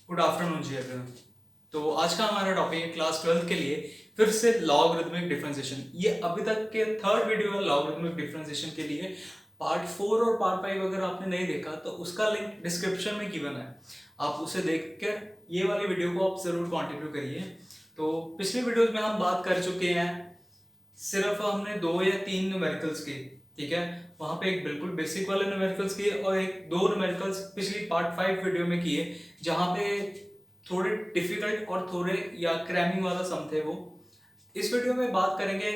Good afternoon जी everyone. तो आज का हमारा टॉपिक है क्लास 12th के लिए फिर से लॉगरिथमिक डिफरेंशिएशन। ये अभी तक के थर्ड वीडियो है लॉगरिथमिक डिफरेंशिएशन के लिए। पार्ट 4 और पार्ट 5 अगर आपने नहीं देखा तो उसका लिंक डिस्क्रिप्शन में गिवन है, आप उसे देखकर ये वाली वीडियो को आप जरूर कंटिन्यू करिए। तो पिछले वीडियोज में हम बात कर चुके हैं, सिर्फ हमने 2 या 3 न्यूमेरिकल्स की, ठीक है। वहां पे एक बिल्कुल बेसिक वाले न्यूमेरिकल्स किए और एक 2 न्यूमेरिकल्स पिछली पार्ट 5 वीडियो में किए, जहां पे थोड़े डिफिकल्ट और थोड़े या क्रैमिंग वाला सम थे वो। इस वीडियो में बात करेंगे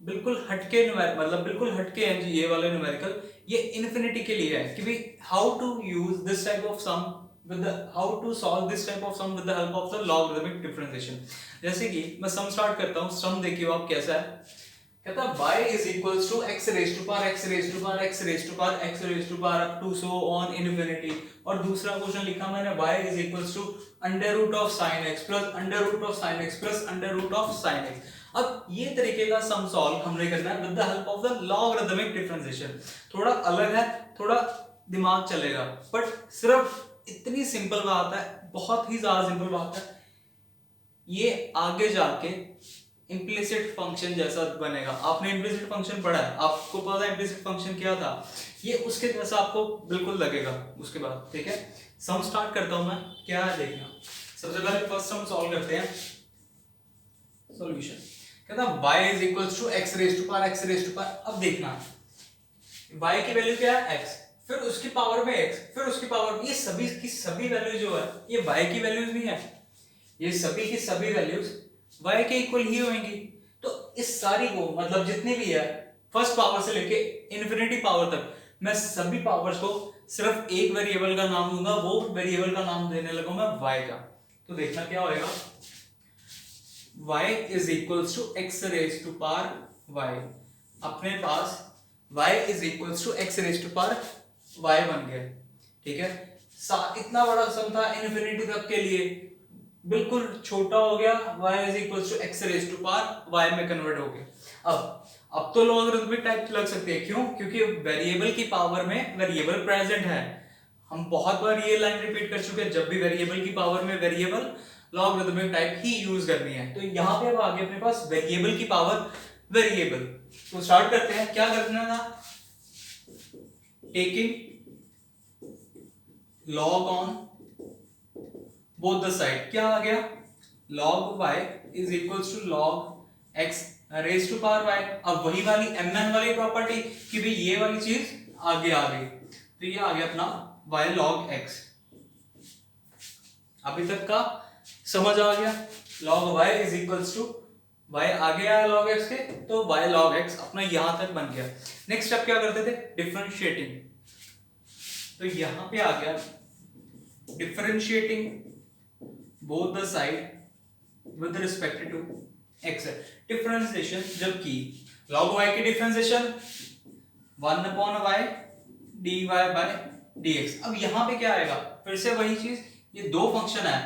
बिल्कुल हटके मतलब बिल्कुल हटके हैं जी ये वाले न्यूमेरिकल। ये इन्फिनिटी के लिए है कि भाई how to use this type of sum with how to solve this type of sum with the help of the logarithmic differentiation. जैसे कि मैं सम स्टार्ट करता हूँ, सम देखिए आप कैसा है। कहता है y is equals to x raised to power x raised to power x raised to power x raised to power up to so on infinity। और दूसरा क्वेश्चन लिखा मैंने y is equals to under root of sin x plus under root of sin x plus under root of sin x। अब ये तरीके का sum solve हमने करना है with the help of the logarithmic differentiation. थोड़ा अलग है, थोड़ा दिमाग चलेगा, बट सिर्फ इतनी सिंपल बात है, बहुत ही ज्यादा सिंपल बात है। ये आगे जाके इम्प्लिसिट फंक्शन जैसा बनेगा। आपने इम्प्लिसिट फंक्शन पढ़ा है, आपको पता है इम्प्लिसिट फंक्शन क्या था, ये उसके जैसा आपको बिल्कुल लगेगा उसके बाद, ठीक है। सम स्टार्ट करता हूं मैं, क्या है देखना। सबसे पहले फर्स्ट सम सॉल्व करते हैं। सॉल्यूशन कहता है y is equals to x raised to power x raised to power। अब देखना y की वैल्यू क्या है x, फिर उसकी पावर में x, फिर उसकी पावर, ये सभी की सभी वैल्यू जो है ये y की वैल्यूज नहीं है, ये सभी की सभी वैल्यूज y के इक्वल ही होंगी। तो इस सारी को मतलब जितनी भी है फर्स्ट पावर से लेके इन्फिनिटी पावर तक, मैं सभी पावर्स को सिर्फ एक वेरिएबल का नाम दूंगा, वो वेरिएबल का नाम देने लगा मैं y का। तो देखना क्या होएगा, y is equals to x raised to power y। अपने पास y is equals to x raised to power y बन गया, ठीक है। इतना बड़ा सम था इन्फिनिटी तक के लिए, बिल्कुल छोटा हो गया, y is equals to x raised to power y में कन्वर्ट हो गया। अब तो लॉगरिथमिक टाइप लग सकते हैं, क्यों? क्योंकि वेरिएबल की पावर में वेरिएबल प्रेजेंट है। हम बहुत बार ये लाइन रिपीट कर चुके हैं, जब भी वेरिएबल की पावर में वेरिएबल, लॉगरिथमिक टाइप ही यूज करनी है। तो यहाँ पे अब आगे अपने पास वेरिएबल की पावर वेरिएबल। तो स्टार्ट करते हैं, क्या करना था, taking log on both the side. क्या आ गया, log y is equals to log x raised to power y। अब वही वाली mn वाली प्रॉपर्टी कि भाई ये वाली चीज आगे आ गई, तो ये आ गया अपना y log x। अभी तक का समझ आ गया, log y is equals to y आगे आया log x के, तो y log x अपना यहां तक बन गया। नेक्स्ट स्टेप क्या करते थे, डिफरेंशिएटिंग। तो यहां पे आ गया differentiating both the side with respect to x। Differentiation जब की log y की differentiation 1 upon y dy by dx। अब यहां पे क्या आएगा, फिर से वही चीज, ये दो फंक्शन है,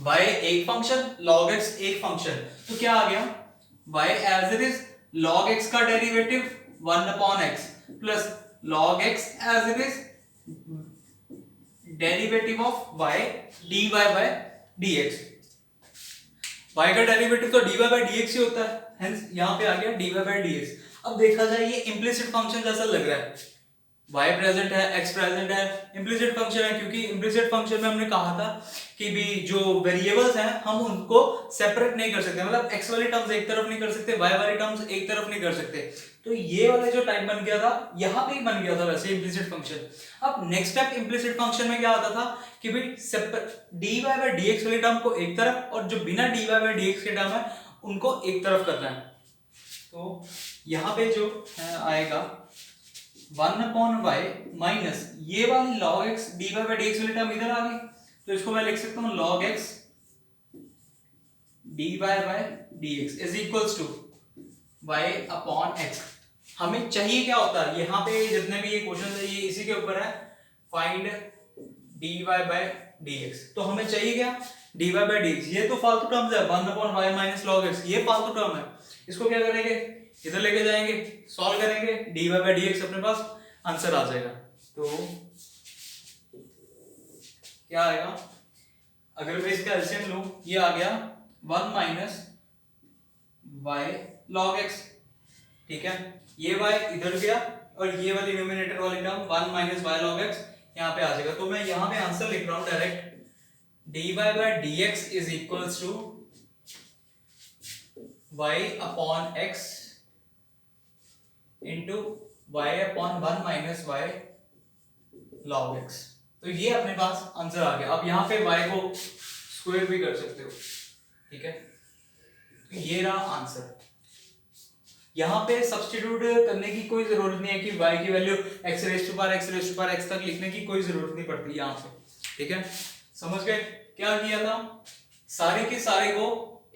y एक फंक्शन log x एक फंक्शन, तो क्या आ गया y as it is log x का derivative 1 upon x plus log x as it is derivative of y dy by dx। y का डेरिवेटिव तो dy by dx ही होता है, हेंस यहां पे आ गया dy by dx। अब देखा जाए ये इम्प्लिसिट फंक्शन जैसा लग रहा है, y प्रेजेंट है, x प्रेजेंट है, इम्प्लिसिट फंक्शन है, क्योंकि इम्प्लिसिट फंक्शन में हमने कहा था कि भी जो वेरिएबल्स हैं हम उनको सेपरेट नहीं कर सकते, मतलब x वाली टर्म्स एक तरफ नहीं कर सकते, y वाली टर्म्स एक तरफ नहीं कर सकते। तो ये वाला जो टाइप बन गया था यहां पे ही बन गया था वैसे इम्प्लिसिट फंक्शन। अब नेक्स्ट स्टेप इम्प्लिसिट फंक्शन में क्या आता था कि भाई dy by dx वाली टर्म को एक तरफ और जो बिना dy by dx के टर्म है उनको एक तरफ करना है। तो यहां पे जो आएगा 1 upon y माइनस ये वाली log x dy by dx वाली टर्म इधर आ गई, तो इसको मैं लिख सकता हूं log x dy by dx is equals to y upon x। हमें चाहिए क्या होता है, यहाँ पे जितने भी ये क्वेश्चन है ये इसी के ऊपर है, फाइंड dy by dx। तो हमें चाहिए क्या, dy by dx। ये तो फालतू टर्म्स है, 1 upon y minus log x, ये फालतू टर्म है, इसको क्या करेंगे, इधर लेके जाएंगे, सॉल्व करेंगे, dy by dx अपने पास आंसर आ जाएगा। तो क्या आएगा, अगर मैं इसका एलसीएम लूं, ये आ गया 1 माइनस वाई लॉग एक्स, ठीक है। ये y इधर गया और ये वाली न्यूमरेटर वाली term 1 minus y log x यहाँ पे आ जाएगा। तो मैं यहाँ पे आंसर लिख रहा हूँ direct, dy by dx is equals to y upon x into y upon 1 minus y log x। तो ये अपने पास आंसर आ गया। अब यहाँ पे y को स्क्वायर भी कर सकते हो, ठीक है। तो ये रहा आंसर। यहाँ पे सब्स्टिट्यूट करने की कोई जरूरत नहीं है कि y की value x raise to power x तक लिखने की कोई जरूरत नहीं पड़ती यहाँ पे, ठीक है। समझ गए क्या किया था? सारे के सारे को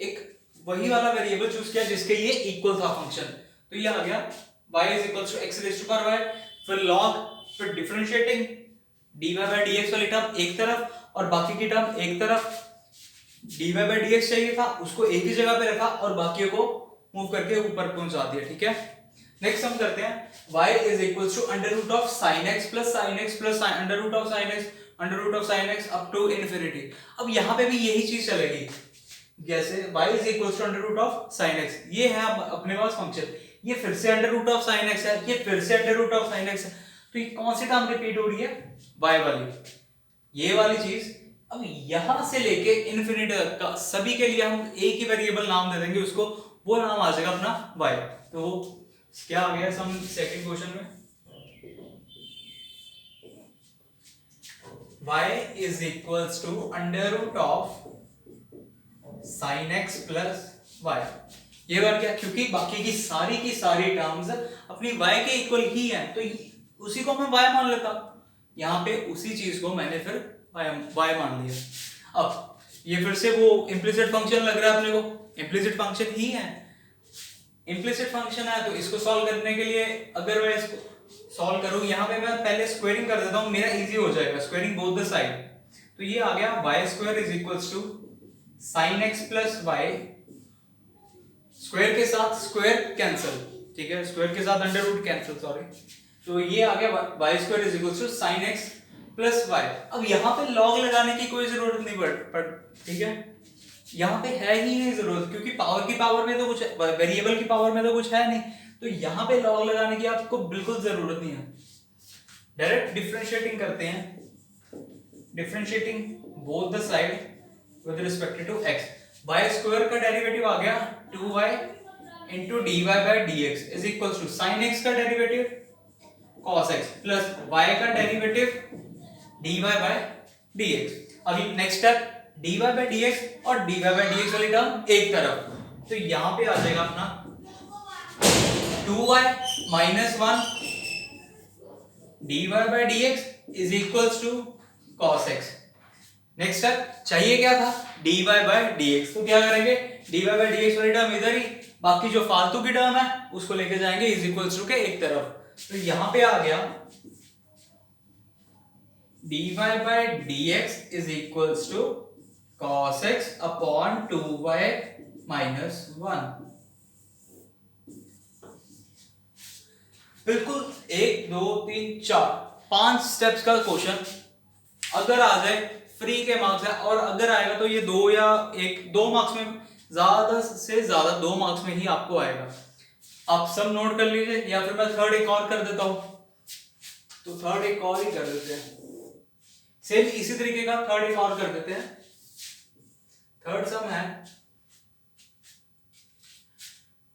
एक वही वाला वेरिएबल चूज किया जिसके ये इक्वल था फंक्शन। तो ये आ गया y is equal to x raise to power y, फिर log, फिर डिफरेंशिएटिंग dy बाय dx वाली टर्म एक तरफ और बाकी की टर्म एक तरफ। dy बाय dx चाहिए था, उसको एक ही जगह पे रखा और बाकियों को मूव करके ऊपर पहुंचा दिया, ठीक है। नेक्स्ट हम करते हैं y is equal to under root of sine x plus under root of sine x up to infinity. अब यहाँ पे भी यही चीज चलेगी, जैसे y is equal to under root of sine x, ये है अपने पास फंक्शन, ये फिर से under root of sine x है, ये फिर से under root of sine x है। तो ये कौन सी टर्म रिपीट हो रही है? y वाली, ये वाली चीज। अब यहां से लेके इन्फिनिटी तक का सभी के लिए हम एक ही वेरिएबल नाम दे देंगे उसको, वो नाम आ जाएगा अपना y। तो क्या आ गया सम सेकंड क्वेश्चन में, y is equals to under root of sine x plus y। ये बार क्या, क्योंकि बाकी की सारी टर्म्स अपनी y के इक्वल ही हैं, तो उसी को मैं y मान लेता। यहाँ पे उसी चीज को मैंने फिर y मान लिया। अब ये फिर से वो इम्प्लिसिट फंक्शन लग रहा है अपने को, इम्प्लिसिट फंक्शन ही है। इम्प्लिसिट फंक्शन है तो इसको सॉल्व करने के लिए अगर मैं इसको सॉल्व करूं, यहाँ पे मैं पहले स्क्वायरिंग कर देता हूं, मेरा इजी हो जाएगा, स्क्वायरिंग बोथ द साइड। तो ये आ गया y square is equals to sine x plus y, square के साथ स्क्वायर कैंसिल, ठीक है, स्क्वायर के साथ अंडर रूट कैंसिल, सॉरी। तो ये आ गया y square is equals to sine x plus y. अब यहाँ पे लॉग लगाने की कोई जरूरत नहीं पड़, ठीक है, यहाँ पे है ही नहीं जरूरत, क्योंकि पावर की पावर में तो कुछ, वेरिएबल की पावर में तो कुछ है नहीं, तो यहाँ पे लॉग लगाने की आपको बिल्कुल जरूरत नहीं है। डायरेक्ट डिफरेंशिएटिंग करते हैं, differentiating both the side with respect to x। y square का डेरिवेटिव आ गया 2y into dy by dx is equals to sin x का derivative cos x plus y का डेरिवेटिव dy by dx। अभी next step dy by dx और dy by dx वाली term एक तरफ, तो यहां पे आ जाएगा अपना 2y minus 1 dy by dx is equals to cos x। Next step चाहिए क्या था? dy by dx, तो क्या करेंगे, dy by dx वाली टर्म इधर ही, बाकी जो फालतू की टर्म है उसको लेके जाएंगे इज इक्वल्स टू के एक तरफ। तो यहां पे आ गया dy by dx is equals to cos x अपॉन 2y minus 1। बिल्कुल 1 2 3 4 5 स्टेप्स का क्वेश्चन अगर आ जाए फ्री के मार्क्स है, और अगर आएगा तो ये 2 या 2 मार्क्स में, ज्यादा से ज्यादा 2 मार्क्स में ही आपको आएगा। आप सब नोट कर लीजिए, या फिर मैं थर्ड एक और कर देता हूं, तो थर्ड एक और ही कर देते हैं, सेम इसी तरीके का थर्ड एक और कर देते हैं। थर्ड सम है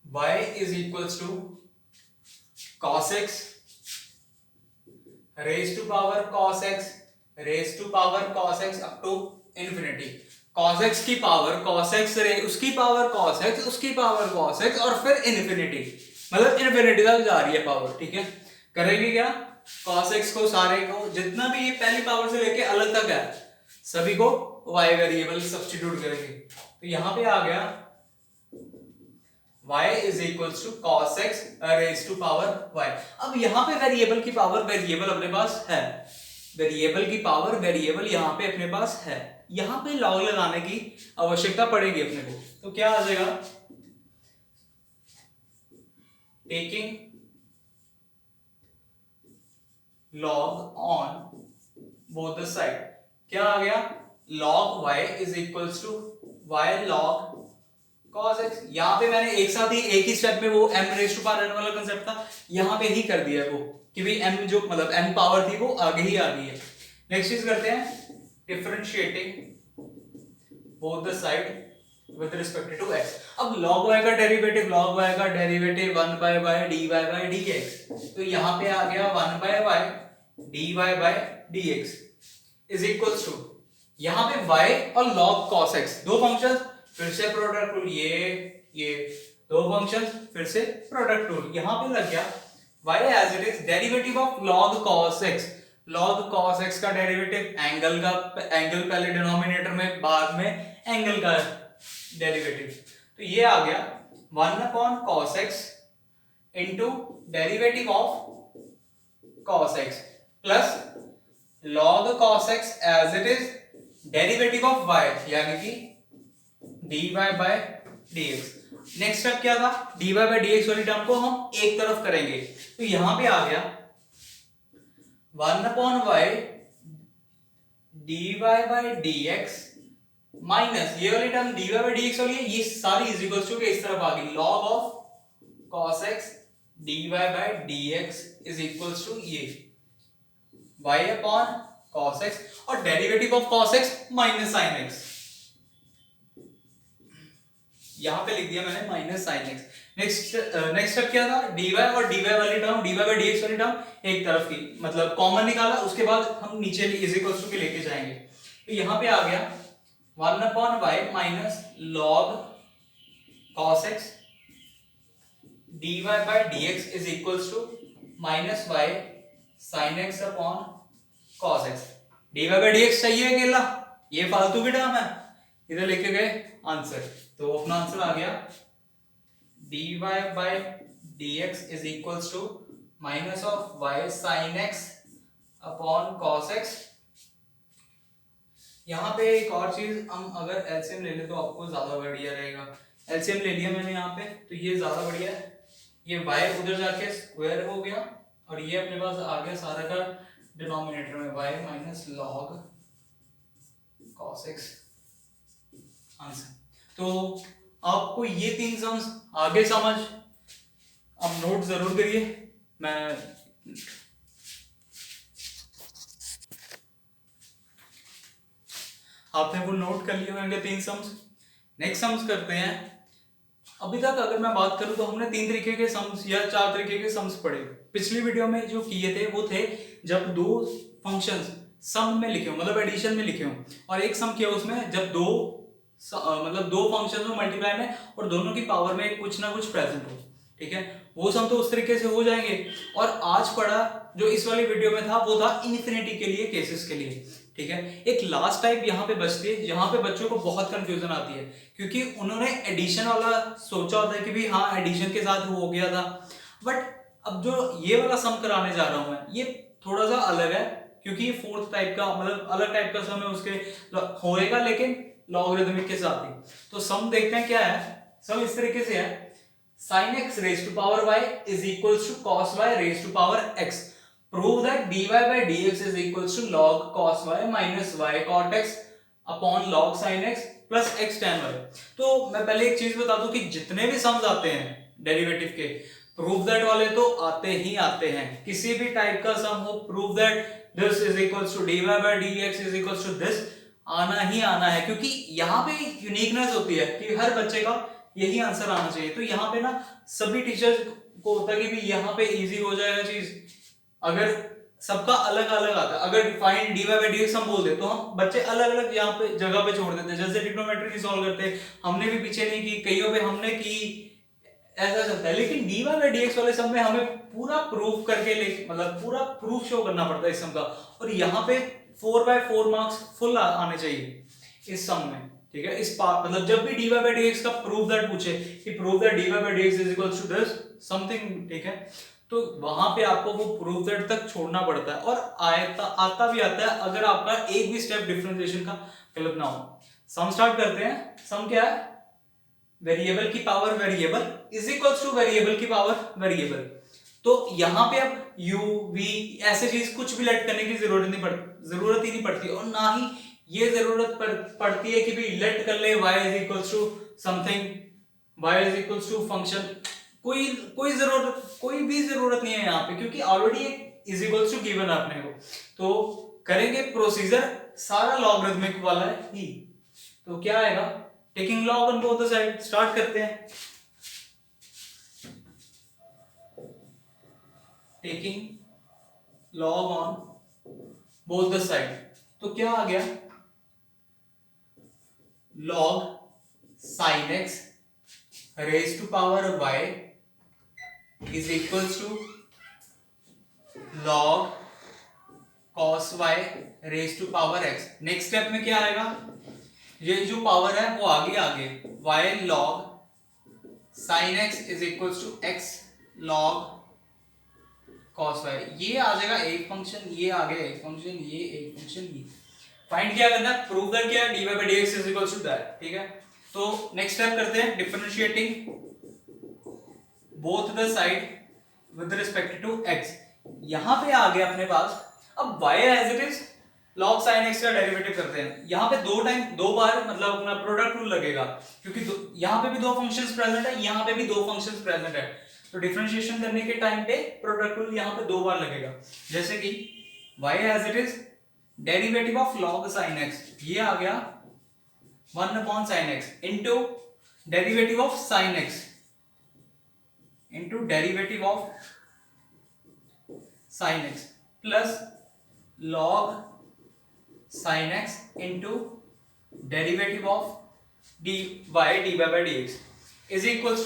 y is equals to cos x raise to power cos x raise to power cos x up to infinity. cos x की पावर cos x उसकी पावर cos x उसकी पावर cos x और फिर infinity, मतलब infinity तक जा रही है पावर, ठीक है। करेंगे क्या, cos x को सारे को जितना भी ये पहली पावर से लेके अलग तक है सभी को y वेरिएबल सब्स्टिट्यूट करेंगे। तो यहां पे आ गया y is equals to cos x raise to power y। अब यहां पे वेरिएबल की पावर वेरिएबल अपने पास है, वेरिएबल की पावर वेरिएबल यहां पे अपने पास है, यहां पे लॉग लगाने की आवश्यकता पड़ेगी अपने को। तो क्या आ जाएगा, taking log on both the side, क्या आ गया, log y is equals to y log cos x। यहाँ पे मैंने एक साथ ही एक ही स्टेप में वो m raise to power n वाला कंसेप्ट था, यहाँ पे ही कर दिया है वो कि भाई m जो मतलब n पावर थी वो आगे ही आ गई है। नेक्स्ट चीज करते हैं differentiating both the side with respect to x। अब log y का derivative 1 by y dy by dx, तो यहाँ पे आ गया 1 by y dy by dx is equals to यहाँ पे y और log cos x दो फंक्शंस, फिर से प्रोडक्ट रूल, ये दो फंक्शंस, फिर से प्रोडक्ट रूल, यहाँ पे लग गया y as it is derivative of log cos x। log cos x का डेरिवेटिव एंगल का, एंगल पहले डिनोमिनेटर में, बाद में एंगल का डेरिवेटिव, तो ये आ गया 1 upon cos x into derivative of cos x plus log cos x as it is derivative of y यानी कि dy by dx। Next step क्या था, dy by dx वाली टर्म को हम एक तरफ करेंगे, तो यहां पे आ गया 1 upon y dy by dx minus ये वाली टर्म dy by dx वाली है, ये सारी इज इक्वल टू इस तरफ आ गई log of cos x dy by dx is equal to ये y upon cos x और derivative of cos x minus sin x, यहां पे लिख दिया मैंने minus sin x। Next step क्या था, dy और dy वाली टर्म, dy by dx वाली टर्म एक तरफ की, मतलब कॉमन निकाला, उसके बाद हम नीचे इज इक्वल टू के लेके जाएंगे, तो यहां पे आ गया 1 upon y minus log cos x dy by dx is equal to minus y sin x upon cos x। dy by dx चाहिए अकेला, ये फालतू की टर्म है, इधर लेके गए आंसर, तो अपना आंसर आ गया dy by dx is equals to minus of y sin x upon cos x। यहाँ पे एक और चीज, हम अगर एलसीएम ले ले तो आपको ज्यादा बढ़िया रहेगा। एलसीएम ले लिया मैंने यहाँ पे, तो ये ज्यादा बढ़िया है, ये y उधर जाके स्क्वायर हो गया और ये अपने पास आ गया सारा का डिनोमिनेटर में y minus log cos x answer. तो आपको ये तीन सम्स आगे समझ, अब नोट जरूर करिए, मैं आपने वो नोट कर लिए होंगे तीन सम्स। नेक्स्ट सम्स करते हैं। अभी तक अगर मैं बात करूं तो हमने तीन तरीके के सम्स या चार तरीके के सम्स पढ़े। पिछली वीडियो में जो किए थे वो थे जब दो फंक्शंस सम में लिखे हो, मतलब एडिशन में लिखे हो, और एक सम किया उसमें जब दो मतलब दो फंक्शन में मल्टीप्लाई में और दोनों की पावर में कुछ ना कुछ प्रेजेंट हो, ठीक है, वो सम तो उस तरीके से हो जाएंगे। और आज पढ़ा जो इस वाली वीडियो में था वो था इन्फिनिटी के लिए, केसेस के लिए, ठीक है। एक लास्ट टाइप यहाँ पे बचती है, यहाँ पे बच्चों को बहुत कंफ्यूजन आती है क्योंकि उन्होंने एडिशन वाला सोचा होता है कि भाई हाँ एडिशन के साथ हो गया था, बट अब जो ये वाला सम कराने जा रहा हूं मैं ये थोड़ा सा अलग है क्योंकि ये फोर्थ टाइप का, मतलब अलग टाइप का सम है, उसके होएगा लेकिन लॉगरिथमिक के साथ ही। तो सम देखते हैं क्या है। सम इस तरीके से है, sin x raised to power y is equals to cos y raised to power x. Prove that dy by dx is equals to log cos y minus y cot x upon log sin x plus x tan y. तो मैं पहले एक चीज बता दूं कि जितने भी सम्स आते हैं डेरिवेटिव के, प्रूव दैट वाले तो आते ही आते हैं। किसी भी टाइप का सम हो, prove that this is equals to dy by dx is equals to this, आना ही आना है, क्योंकि यहाँ पे यूनिकनेस होती है कि हर बच्चे का यही आंसर आना चाहिए। तो यहाँ पे ना सभी टीचर्स को होता है कि भी यहाँ पे इजी हो जाएगा चीज, अगर सबका अलग अलग आता है। अगर फाइंड dy by dx हम बोल दे तो हम बच्चे अलग अलग यहाँ पे जगह पे छोड़ देते हैं, जैसे ट्रिग्नोमेट्री की सॉल्व करते हैं, हमने भी पीछे नहीं की, कईयों पे हमने की, ऐसा चलता है। लेकिन dy by dx वाले सम में हमें पूरा प्रूफ करके मतलब पूरा प्रूफ शो करना पड़ता है इस सम का, और यहाँ पे 4/4 मार्क्स फुल आने चाहिए इस सम में, ठीक है। इस पार्ट मतलब जब भी dy by dx का प्रूफ दैट पूछे कि proof that dy by dx is equals to this something, ठीक है, तो वहां पे आपको वो प्रूफ दैट तक छोड़ना पड़ता है, और आता भी आता है अगर आपका एक भी स्टेप डिफरेंशिएशन का गलत ना हो। सम स्टार्ट करते हैं। सम क्या है, वेरिएबल की power variable is equals two variable की पावर वेरिएबल। तो यहाँ पे अब u v ऐसे चीज कुछ भी लेट करने की जरूरत ही नहीं पड़ती, और ना ही ये जरूरत पड़ती है कि भाई लेट कर ले y is equals to something, y is equals to function, कोई भी जरूरत नहीं है यहाँ पे, क्योंकि ऑलरेडी एक इज इक्वल्स टू गिवन है अपने को। तो करेंगे प्रोसीजर सारा लॉगरिथमिक वाला है ही। तो क्या आएगा, taking log on both the side, start करते हैं। Taking log on both the side, तो क्या आ गया, log sine x raise to power y is equals to log cos y raise to power x। Next step में क्या आएगा, ये जो पावर है वो आगे y log sin x is equals to x log cos y। ये आ जाएगा एक फंक्शन, ये आ गया एक फंक्शन, ये एक फंक्शन, ये फाइंड क्या करना है, प्रूव दैट क्या dy by dx is equals to that. ठीक है, तो नेक्स्ट स्टेप करते हैं differentiating both the side with respect to x। यहां पे आ गया अपने पास, अब y as it is log sin x का डेरिवेटिव करते हैं। यहाँ पे दो बार मतलब अपना प्रोडक्ट रूल लगेगा, क्योंकि यहाँ पे भी दो फंक्शंस प्रेजेंट है, यहाँ पे भी दो फंक्शंस प्रेजेंट है, तो डिफरेंशिएशन करने के टाइम पे प्रोडक्ट रूल यहाँ पे दो बार लगेगा। जैसे कि y as it is derivative of log sin x, ये आ गया 1 upon sin x into derivative of sin x into derivative of sin x plus log sin x into derivative of dy by dx is equals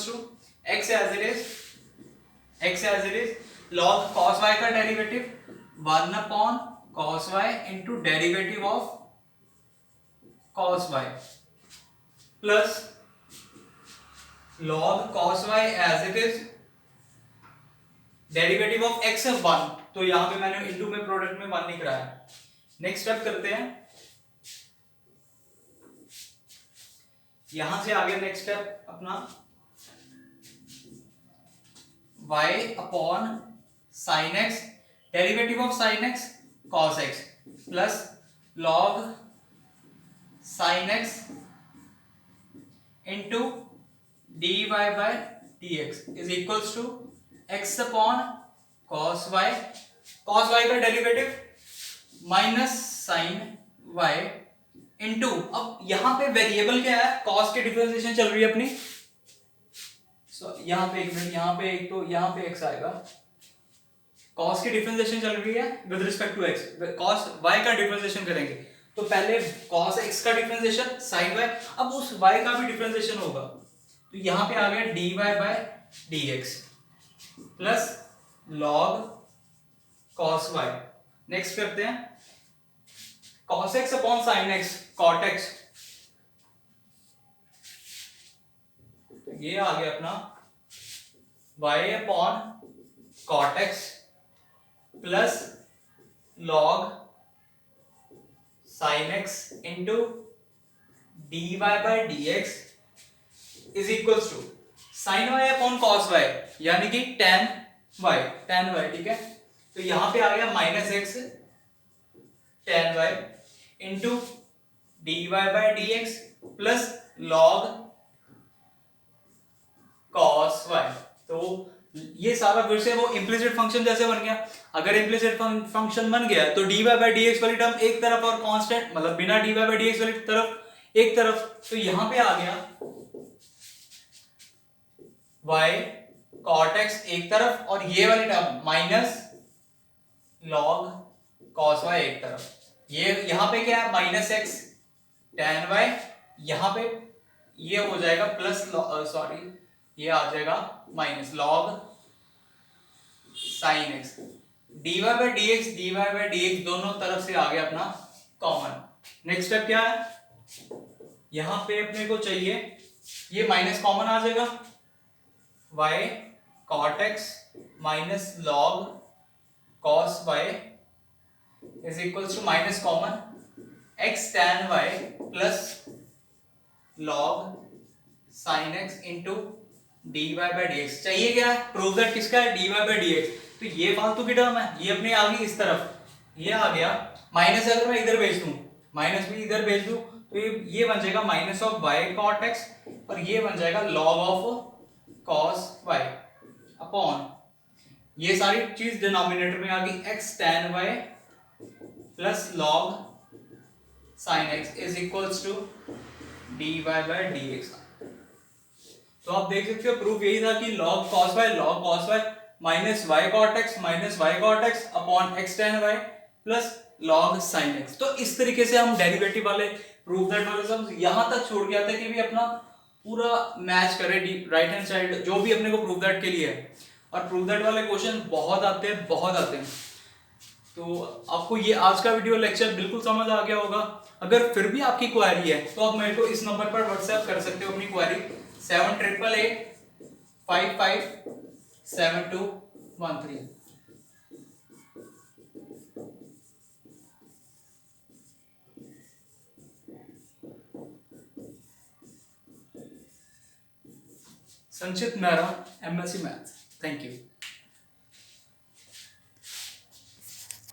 to x as it is log cos y का derivative 1 upon cos y into derivative of cos y plus log cos y as it is derivative of x 1, तो यहां पे मैंने into में product में 1 लिख रहा है। नेक्स्ट स्टेप करते हैं, यहां से आगे नेक्स्ट स्टेप अपना y upon sin x derivative of sin x cos x plus log sin x into dy by dx is equals to x upon cos y का derivative minus sin y into, अब यहां पे variable क्या है, cos की differentiation चल रही है अपनी, यहां पे एक मिनट, यहां पे एक, तो यहां पे x आएगा, cos की डिफरेंशिएशन चल रही है with respect to x, cos y का डिफरेंशिएशन करेंगे, तो पहले cos x का डिफरेंशिएशन sin y, अब उस y का भी डिफरेंशिएशन होगा, तो यहां पे आ गया dy by dx plus log cos y। Next करते हैं cos x upon sin x cot x, ये आ गया अपना y upon cot x plus log sin x into dy by dx is equals to sin y upon cos y यानी कि tan y, ठीक है, तो यहां पे आ गया minus x tan y into dy by dx plus log cos y। तो ये सारा फिर से वो इम्प्लिसिट फंक्शन जैसे बन गया। अगर इम्प्लिसिट फंक्शन बन गया तो dy by dx वाली टर्म एक तरफ और कांस्टेंट मतलब बिना dy by dx वाली तरफ एक तरफ, तो यहां पे आ गया y cot x एक तरफ और ये वाली term minus log cos y एक तरफ, ये यहां पे क्या है माइनस x tan y, यहां पे ये हो जाएगा प्लस ये आ जाएगा minus log sin x, dy by dx दोनों तरफ से आ गया अपना कॉमन। नेक्स्ट स्टेप क्या है, यहां पे अपने को चाहिए ये माइनस कॉमन आ जाएगा, y cot x minus log cos y is equals to minus common x tan y plus log sin x into dy by dx। चाहिए क्या, प्रूव दैट किसका है, dy by dx, तो ये फालतू की टर्म है, ये अपने आ गई इस तरफ, ये आ गया माइनस अगर मैं इधर भेज दूं, माइनस भी इधर भेज दूं, तो ये बन जाएगा minus of Y cot X, और ये बन जाएगा log of cos Y upon ये सारी चीज डिनोमिनेटर में आ गई, X tan Y plus log sine X is equals to D Y by D X. तो आप देख सकते हो प्रूफ यही था कि log cos Y minus Y cot X upon X tan Y plus log sine X. तो इस तरीके से हम डेरिवेटिव वाले प्रूफ दैट वाले सब यहां तक छोड़ के आते हैं कि भी अपना पूरा मैच करे राइट हैंड साइड जो भी अपने को प्रूफ दैट के लिए है। और प्रूफ दैट वाले क्वेश्चन बहुत आते हैं। तो आपको ये आज का वीडियो लेक्चर बिल्कुल समझ आ गया होगा। अगर फिर भी आपकी क्वेरी है तो आप मेरे को इस नंबर पर व्हाट्सएप कर सकते हो अपनी क्वेरी 7888557213। संचित Mehra, MSc maths. Thank you.